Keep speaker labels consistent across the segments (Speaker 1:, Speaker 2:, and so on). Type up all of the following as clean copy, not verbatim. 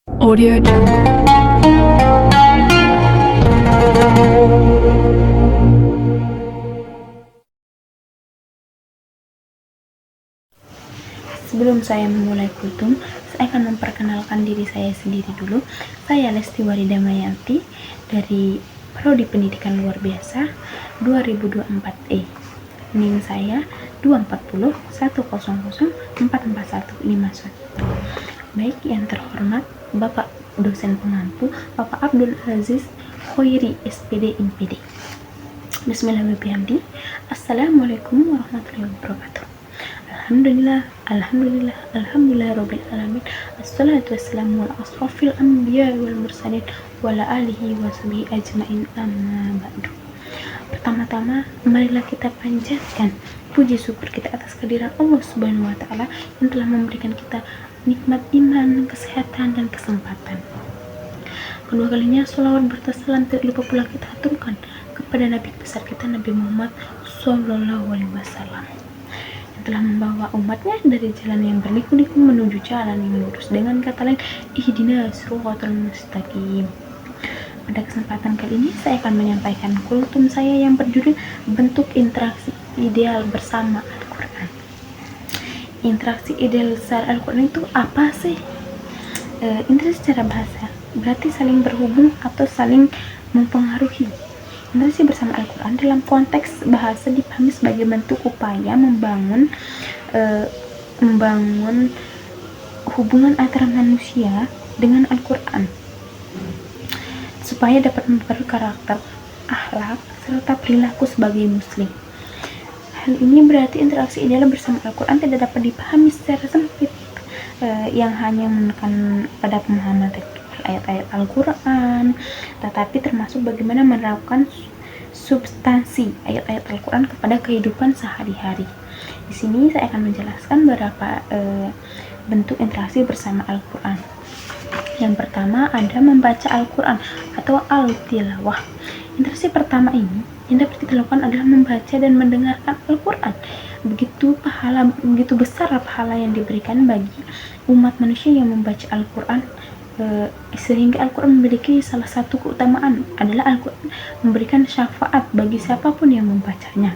Speaker 1: Audio Jungle.
Speaker 2: Sebelum saya memulai kultum, saya akan memperkenalkan diri saya sendiri dulu. Saya Lesti Warida Mayanti dari Prodi Pendidikan Luar Biasa 2024E. NIM saya 240 100 44151. Baik yang terhormat Bapak dosen pengampu Bapak Abdul Aziz Khoiri SPD MPD. Bismillahirrahmanirrahim. Assalamualaikum warahmatullahi wabarakatuh. Alhamdulillah Rabbil Alamin. Assalatu wassalamu ala asrafil anbiya wal mursalin wa ala alihi wa sahbihi ajma'in, amma ba'du. Pertama-tama, marilah kita panjatkan puji syukur kita atas kehadiran Allah Subhanahu wa Ta'ala yang telah memberikan kita nikmat iman, kesehatan, dan kesempatan. Kedua kalinya, sholawat bertasalam tidak lupa pula kita aturkan kepada Nabi besar kita, Nabi Muhammad Sallallahu Alaihi Wasallam, telah membawa umatnya dari jalan yang berliku-liku menuju jalan yang lurus, dengan kata lain, ihdinas siratal mustaqim. Pada kesempatan kali ini saya akan menyampaikan kultum saya yang berjudul bentuk interaksi ideal bersama Al-Quran. Interaksi ideal bersama Al-Quran itu apa sih? Interaksi secara bahasa berarti saling berhubung atau saling mempengaruhi. Interaksi bersama Al-Quran dalam konteks bahasa dipahami sebagai bentuk upaya membangun hubungan antara manusia dengan Al-Quran supaya dapat memperbaiki karakter, akhlak, serta perilaku sebagai muslim. Hal ini berarti interaksi ideal bersama Al-Quran tidak dapat dipahami secara sempit, yang hanya menekan pada pemahaman ayat-ayat Al-Quran, tetapi termasuk bagaimana menerapkan substansi ayat-ayat Al-Quran kepada kehidupan sehari-hari. Di sini saya akan menjelaskan beberapa bentuk interaksi bersama Al-Quran. Yang pertama ada membaca Al-Quran atau al-tilawah. Interaksi pertama ini yang dapat kita lakukan adalah membaca dan mendengarkan Al-Quran. Begitu besar pahala yang diberikan bagi umat manusia yang membaca Al-Quran, sehingga Al-Quran memiliki salah satu keutamaan adalah Al-Quran memberikan syafaat bagi siapapun yang membacanya,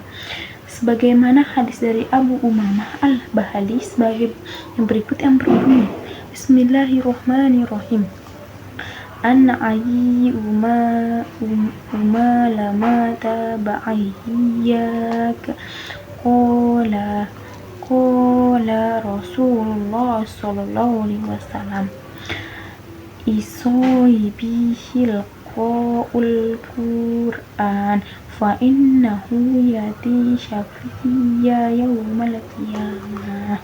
Speaker 2: sebagaimana hadis dari Abu Umamah Al-Bahali sebagai yang berikut yang berbunyi, Bismillahirrahmanirrahim. Anna ayyi lama taba'iyyak qala Rasulullah sallallahu alaihi wasallam isoibihil qa'ul Qur'an fa innahu yati syafi'iyya yawmal qiyamah,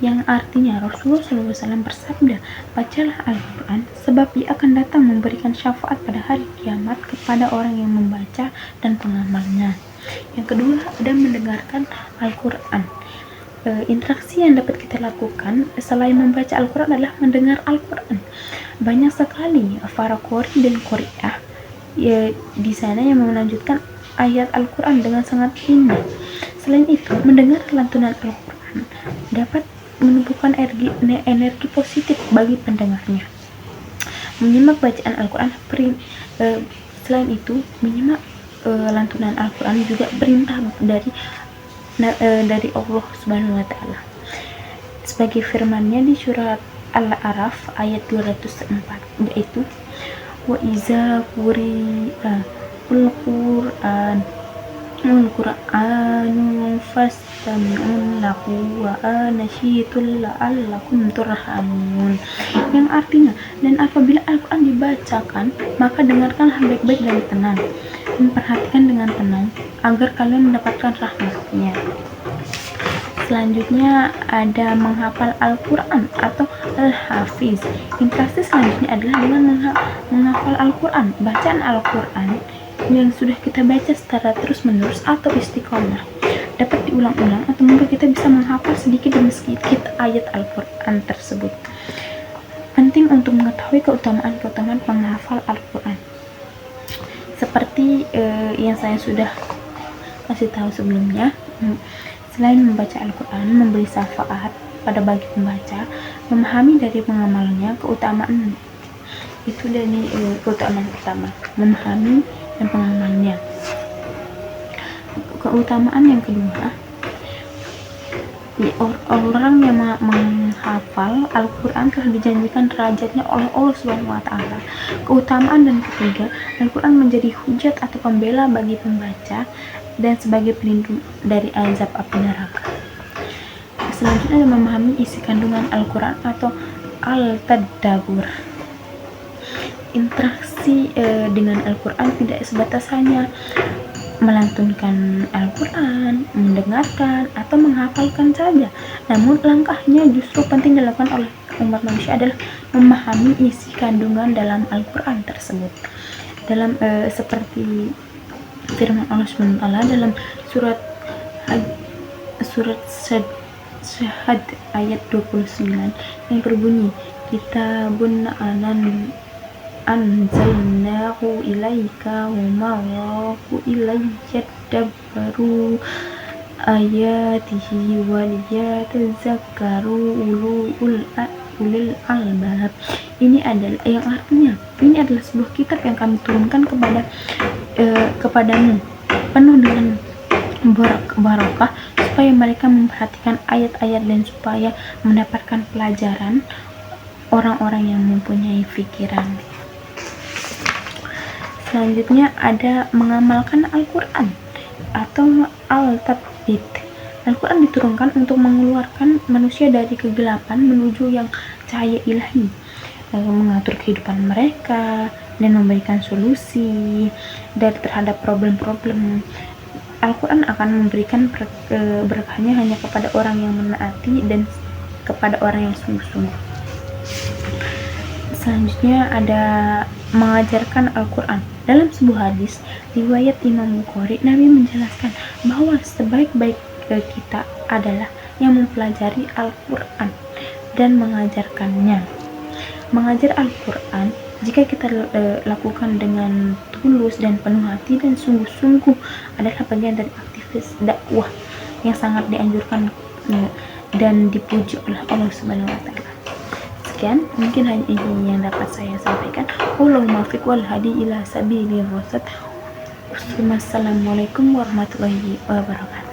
Speaker 2: yang artinya Rasulullah SAW bersabda, bacalah Al-Quran sebab ia akan datang memberikan syafaat pada hari kiamat kepada orang yang membaca dan pengamalnya. Yang kedua ada mendengarkan Al-Quran. Interaksi yang dapat kita lakukan selain membaca Al-Quran adalah mendengar Al-Quran. Banyak sekali para qori dan qori'ah di sana yang melanjutkan ayat Al-Quran dengan sangat indah. Selain itu, mendengar lantunan Al-Quran dapat menumbuhkan energi positif bagi pendengarnya. Menyimak bacaan Al-Quran selain itu, menyimak lantunan Al-Quran juga perintah dari Allah Subhanahu wa Ta'ala, sebagai firman-Nya di surat Al-A'raf ayat 204, yaitu wa iza quri'a al-Qur'anu fastami'un lahu wa anashitul la'allakum turhamun, yang artinya, dan apabila Al-Quran dibacakan maka dengarkanlah baik-baik dan tenang, dan perhatikan dengan tenang agar kalian mendapatkan rahmatnya. Selanjutnya ada menghafal Al-Quran atau Al-Hafiz. Interaksi selanjutnya adalah dengan menghafal Al-Quran. Bacaan Al-Quran yang sudah kita baca secara terus-menerus atau istiqomah dapat diulang-ulang atau mungkin kita bisa menghafal sedikit demi sedikit ayat Al-Quran tersebut. Penting untuk mengetahui keutamaan menghafal Al-Quran. Seperti yang saya sudah kasih tahu sebelumnya, selain membaca Al-Quran memberi syafaat pada bagi pembaca, Memahami dari pengamalnya keutamaan itu dari keutamaan pertama, memahami dan pengamalnya. Keutamaan yang kedua, orang yang menghafal Al-Quran telah dijanjikan derajatnya oleh Allah Subhanahu wa Ta'ala. Keutamaan dan ketiga, Al-Quran menjadi hujat atau pembela bagi pembaca dan sebagai pelindung dari azab api neraka. Selanjutnya, memahami isi kandungan Al-Quran atau al-tadabbur. Interaksi dengan Al-Quran tidak sebatas hanya melantunkan Al-Quran, mendengarkan, atau menghafalkan saja. Namun langkahnya justru penting dilakukan oleh umat manusia adalah memahami isi kandungan dalam Al-Quran tersebut. Dalam seperti firman Allah SWT dalam surat Syahad ayat 29 yang berbunyi, kitabun anzalnahu ilaika wa ma'ahu ilayadabbaru ayatihi wa liyatazakkaru ulul albab. Ini adalah yang artinya ini adalah sebuah kitab yang kami turunkan kepadamu penuh dengan barakah supaya mereka memperhatikan ayat-ayat dan supaya mendapatkan pelajaran orang-orang yang mempunyai pikiran. Selanjutnya ada mengamalkan Al-Quran atau al-tatbit. Al-Quran diturunkan untuk mengeluarkan manusia dari kegelapan menuju yang cahaya ilahi, mengatur kehidupan mereka dan memberikan solusi dari terhadap problem-problem. Al-Quran akan memberikan berkahnya hanya kepada orang yang menaati dan kepada orang yang sungguh-sungguh. Selanjutnya ada mengajarkan Al-Quran. Dalam sebuah hadis riwayat Imam Bukhari, Nabi menjelaskan bahwa sebaik-baik kita adalah yang mempelajari Al-Quran dan mengajarkannya. Mengajar Al-Quran jika kita lakukan dengan tulus dan penuh hati dan sungguh-sungguh adalah bagian dari aktivitas dakwah yang sangat dianjurkan dan dipuji oleh Allah Subhanahu wa Ta'ala. Sekian, mungkin hanya ini yang dapat saya sampaikan. Wallahu muwaffiq wal hadi ila sabilir rasyad. Wassalamualaikum warahmatullahi wabarakatuh.